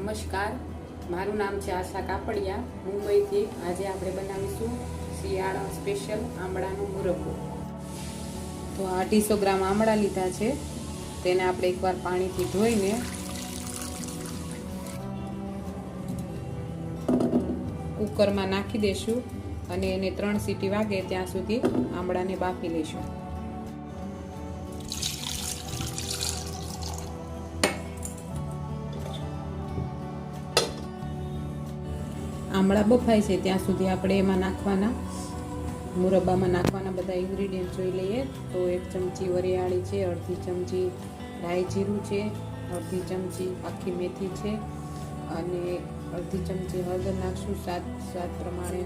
નમસ્કાર, મારું નામ છે આશા કાપડિયા, મુંબઈથી. આજે આપણે બનાવીશું શિયાળા સ્પેશિયલ આમળાનો મુરબ્બો. તો 250 ગ્રામ આમળા લીધા છે. તેને આપણે એકવાર પાણીથી ધોઈને કુકરમાં નાખી દઈશું અને એને 3 સીટી વાગે ત્યાં સુધી આમળાને બાફી લઈશું. આમળા બફાય છે ત્યાં સુધી આપણે એમાં નાખવાના મુરબ્બામાં નાખવાના બધા ઇન્ગ્રીડિયન્ટ જોઈ લઈએ. તો 1 ચમચી વરિયાળી છે, અડધી ચમચી રાઈ જીરું છે, અડધી ચમચી આખી મેથી છે અને અડધી ચમચી હળદર નાખશું. સ્વાદ પ્રમાણે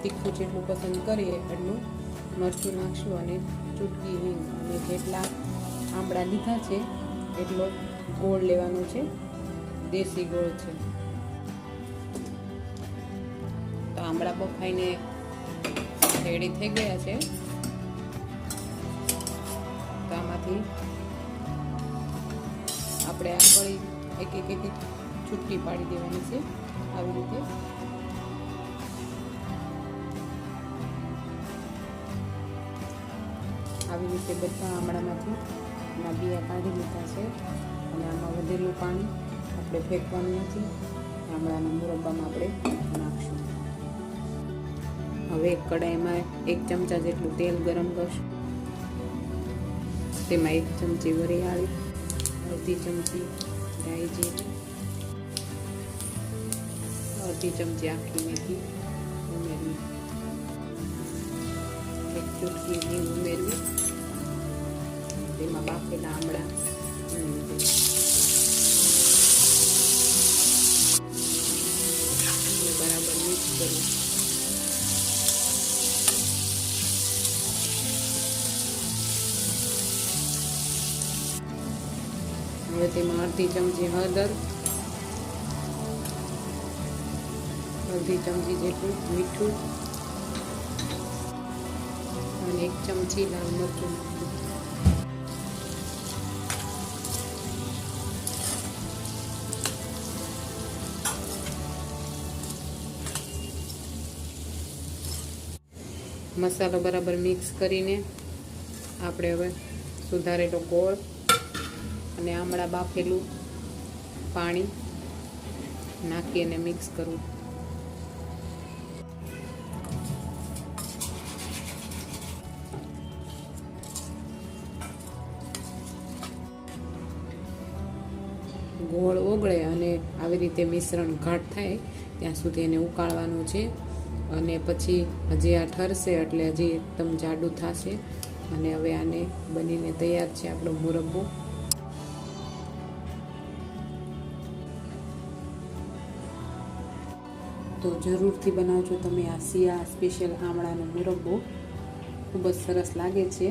તીખું જેટલું પસંદ કરીએ એટલું મરચું નાખશું અને ચૂટકી હિંગ. અને જેટલા આમળા લીધા છે એટલો ગોળ લેવાનો છે, દેશી ગોળ છે. તો આમળા બફાઈને રેડી થઈ ગયા છે. તો આમાંથી આપણે આ ગળી એક છૂટી પાડી દેવાની છે. આવી રીતે બધા આમળામાંથી એના બિયા કાઢી લીધા છે અને આમાં વધેલું પાણી આપણે ફેંકવાનું નથી. આમળાના મુરબ્બામાં આપણે નાખશું. હવે એક કડાઈમાં 1 ચમચા જેટલું તેલ ગરમ કરશું. તેમાં 1 ચમચી વરિયાળી, અડધી ચમચી રાઈ જીરું, અડધી ચમચી આખી મેથી ઉમેરવી, 1 ચૂટકી હિંગ ઉમેરવી. તેમાં બાફેલા આમળા બરાબર મિક્સ કરવું. હવે તેમાં અડધી ચમચી હળદર, અડધી ચમચી જેટલું મીઠું અને 1 ચમચી લાલ મરચું નાખવું. મસાલો બરાબર મિક્સ કરીને આપણે હવે સુધારેલો ગોળ અને આમળા બાફેલું પાણી નાખી અને મિક્સ કરવું. ગોળ ઓગળે અને આવી રીતે મિશ્રણ ઘાટ થાય ત્યાં સુધી એને ઉકાળવાનું છે. અને પછી હજી આ ઠરશે એટલે હજી એકદમ જાડું થશે. અને હવે આને બનીને તૈયાર છે આપણો મુરબ્બો. તો જરૂરથી બનાવજો તમે આ શિયાળા સ્પેશિયલ આમળાનો મુરબ્બો. ખૂબ જ સરસ લાગે છે.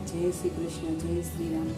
જય શ્રી કૃષ્ણ, જય શ્રી રામ.